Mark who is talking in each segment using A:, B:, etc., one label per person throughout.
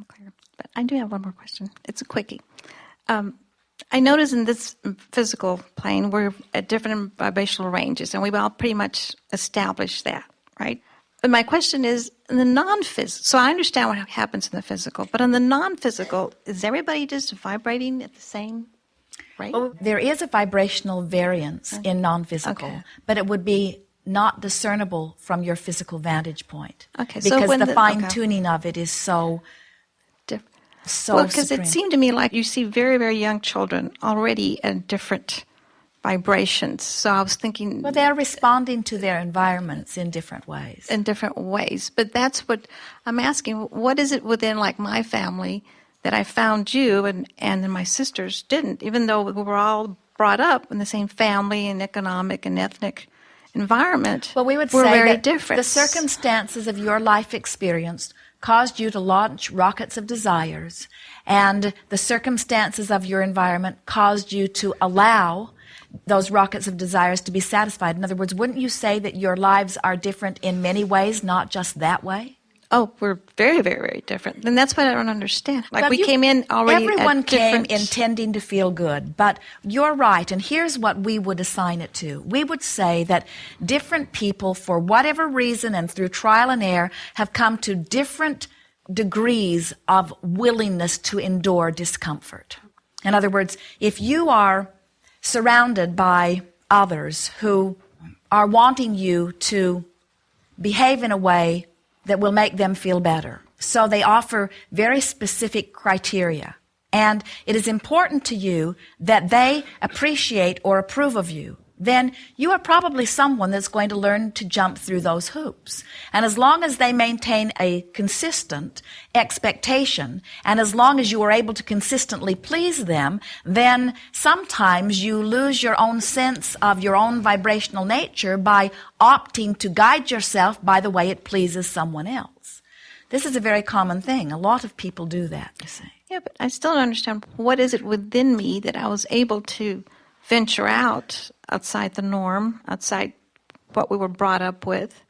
A: I'm clear. But I do have one more question. It's a quickie. I notice in this physical plane, we're at different vibrational ranges, and we've all pretty much established that, right? But my question is, in the non-physical, so I understand what happens in the physical, but in the non-physical, is everybody just vibrating at the same rate?
B: Well, there is a vibrational variance in non-physical, but it would be not discernible from your physical vantage point.
A: Okay,
B: because the fine-tuning of it is so
A: well, because it seemed to me like you see very, very young children already at different vibrations. So I was thinking...
B: Well, they're responding to their environments in different ways.
A: In different ways. But that's what I'm asking. What is it within, like, my family that I found you and then my sisters didn't, even though we were all brought up in the same family and economic and ethnic environment?
B: Well, we would
A: say
B: very
A: that different.
B: The circumstances of your life experience caused you to launch rockets of desires, and the circumstances of your environment caused you to allow those rockets of desires to be satisfied. In other words, wouldn't you say that your lives are different in many ways, not just that way?
A: Oh, we're very, very, very different. And that's what I don't understand. Like, we came in already
B: Everyone came intending to feel good, but you're right, and here's what we would assign it to. We would say that different people, for whatever reason and through trial and error, have come to different degrees of willingness to endure discomfort. In other words, if you are surrounded by others who are wanting you to behave in a way that will make them feel better. So they offer very specific criteria. And it is important to you that they appreciate or approve of you. Then you are probably someone that's going to learn to jump through those hoops. And as long as they maintain a consistent expectation, and as long as you are able to consistently please them, then sometimes you lose your own sense of your own vibrational nature by opting to guide yourself by the way it pleases someone else. This is a very common thing. A lot of people do that, you see.
A: Yeah, but I still don't understand, what is it within me that I was able to venture outside the norm, outside what we were brought up with,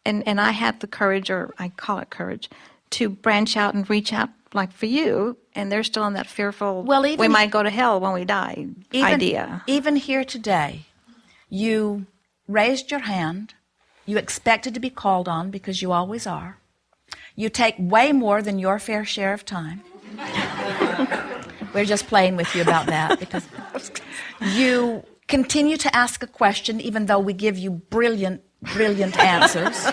A: and I had the courage, or I call it courage, to branch out and reach out, like for you, and they're still in that fearful, we might go to hell when we die idea.
B: Even here today, you raised your hand, you expected to be called on because you always are. You take way more than your fair share of time. We're just playing with you about that because you continue to ask a question even though we give you brilliant, brilliant answers.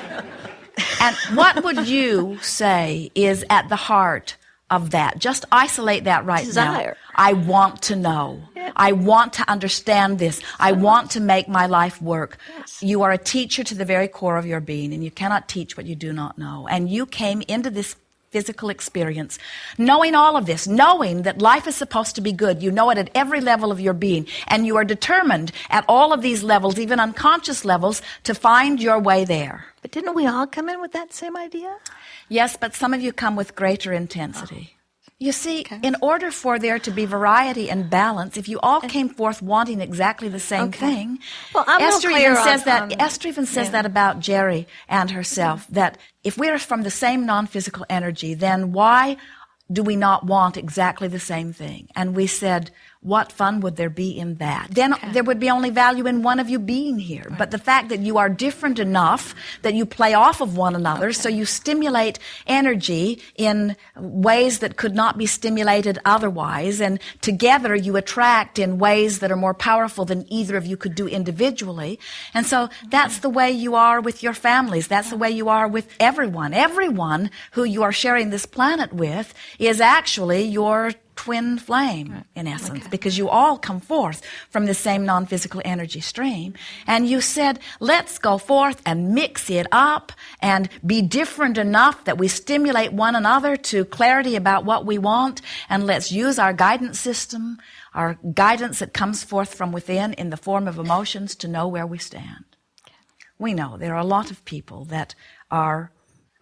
B: And what would you say is at the heart of that? Just isolate that right
A: Desire.
B: now. I want to know. Yeah. I want to understand this. I want to make my life work.
A: Yes.
B: You are a teacher to the very core of your being, and you cannot teach what you do not know. And you came into this physical experience, knowing all of this, knowing that life is supposed to be good. You know it at every level of your being, and you are determined at all of these levels, even unconscious levels, to find your way there.
A: But didn't we all come in with that same idea?
B: Yes, but some of you come with greater intensity. You see, in order for there to be variety and balance, if you all came forth wanting exactly the same thing,
A: well, Esther even
B: says that about Jerry and herself, that if we're from the same non-physical energy, then why do we not want exactly the same thing? And we said, what fun would there be in that? Then there would be only value in one of you being here. Right. But the fact that you are different enough that you play off of one another, so you stimulate energy in ways that could not be stimulated otherwise, and together you attract in ways that are more powerful than either of you could do individually. And so that's the way you are with your families. That's the way you are with everyone. Everyone who you are sharing this planet with is actually your twin flame, in essence, because you all come forth from the same non-physical energy stream. And you said, let's go forth and mix it up and be different enough that we stimulate one another to clarity about what we want, and let's use our guidance system, our guidance that comes forth from within in the form of emotions, to know where we stand. We know there are a lot of people that are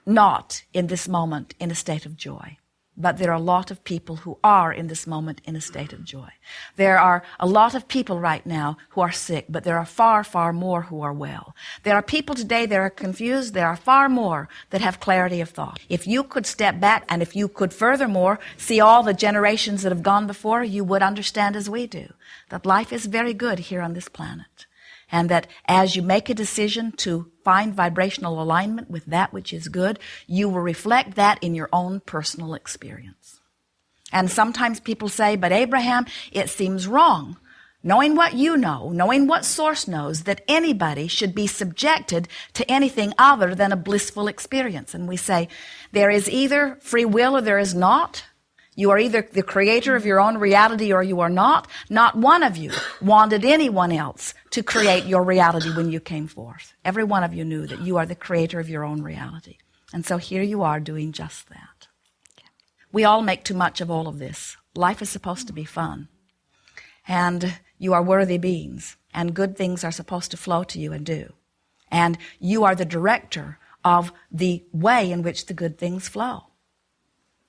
B: not in this moment in a state of joy. but there are a lot of people who are in this moment in a state of joy. There are a lot of people right now who are sick, but there are far, far more who are well. There are people today that are confused. There are far more that have clarity of thought. If you could step back and if you could furthermore see all the generations that have gone before, you would understand as we do that life is very good here on this planet. And that as you make a decision to find vibrational alignment with that which is good, you will reflect that in your own personal experience. And sometimes people say, but Abraham, it seems wrong, knowing what you know, knowing what Source knows, that anybody should be subjected to anything other than a blissful experience. And we say, there is either free will or there is not. You are either the creator of your own reality or you are not. Not one of you wanted anyone else to create your reality when you came forth. Every one of you knew that you are the creator of your own reality. And so here you are doing just that. We all make too much of all of this. Life is supposed to be fun. And you are worthy beings. And good things are supposed to flow to you and do. And you are the director of the way in which the good things flow.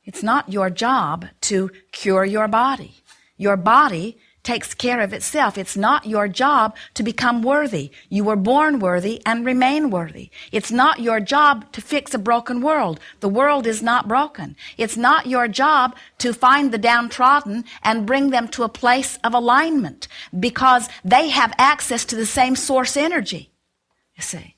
B: It's not your job to cure your body. Your body takes care of itself. It's not your job to become worthy. You were born worthy and remain worthy. It's not your job to fix a broken world. The world is not broken. It's not your job to find the downtrodden and bring them to a place of alignment because they have access to the same source energy, you see.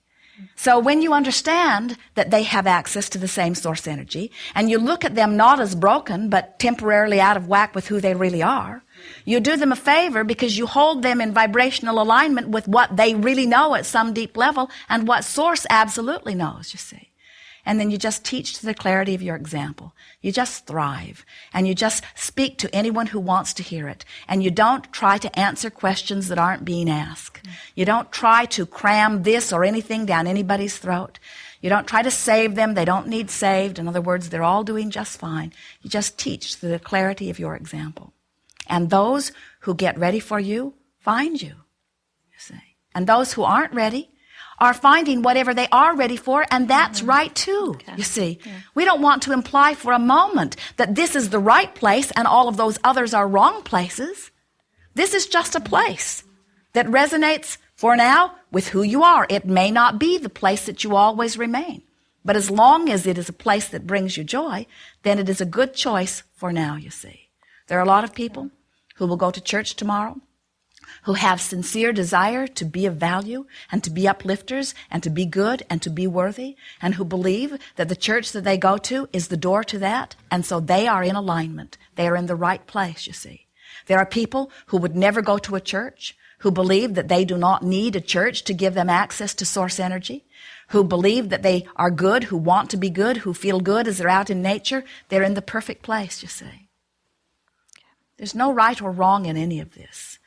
B: So when you understand that they have access to the same source energy, and you look at them not as broken, but temporarily out of whack with who they really are, you do them a favor because you hold them in vibrational alignment with what they really know at some deep level and what Source absolutely knows, you see. And then you just teach to the clarity of your example. You just thrive. And you just speak to anyone who wants to hear it. And you don't try to answer questions that aren't being asked. You don't try to cram this or anything down anybody's throat. You don't try to save them. They don't need saved. In other words, they're all doing just fine. You just teach to the clarity of your example. And those who get ready for you, find you see. And those who aren't ready, are finding whatever they are ready for, and that's right too, you see. We don't want to imply for a moment that this is the right place and all of those others are wrong places. This is just a place that resonates for now with who you are. It may not be the place that you always remain, but as long as it is a place that brings you joy, then it is a good choice for now, you see. There are a lot of people who will go to church tomorrow who have sincere desire to be of value and to be uplifters and to be good and to be worthy and who believe that the church that they go to is the door to that, and so they are in alignment. They are in the right place, you see. There are people who would never go to a church, who believe that they do not need a church to give them access to source energy, who believe that they are good, who want to be good, who feel good as they're out in nature. They're in the perfect place, you see. There's no right or wrong in any of this.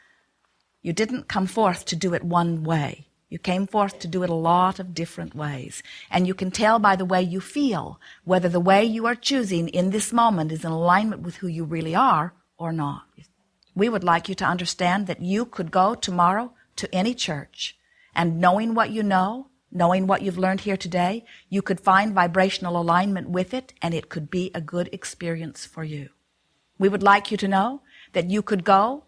B: You didn't come forth to do it one way. You came forth to do it a lot of different ways. And you can tell by the way you feel whether the way you are choosing in this moment is in alignment with who you really are or not. We would like you to understand that you could go tomorrow to any church, and knowing what you know, knowing what you've learned here today, you could find vibrational alignment with it, and it could be a good experience for you. We would like you to know that you could go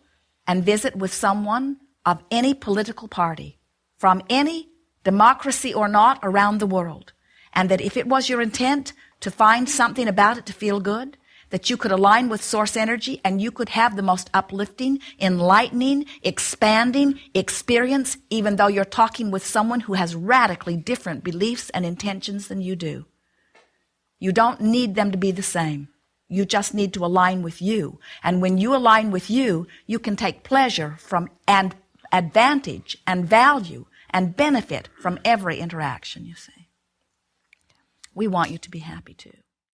B: and visit with someone of any political party, from any democracy or not around the world, and that if it was your intent to find something about it to feel good, that you could align with source energy and you could have the most uplifting, enlightening, expanding experience, even though you're talking with someone who has radically different beliefs and intentions than you do. You don't need them to be the same. You just need to align with you. And when you align with you, you can take pleasure from and advantage and value and benefit from every interaction, you see. We want you to be happy too.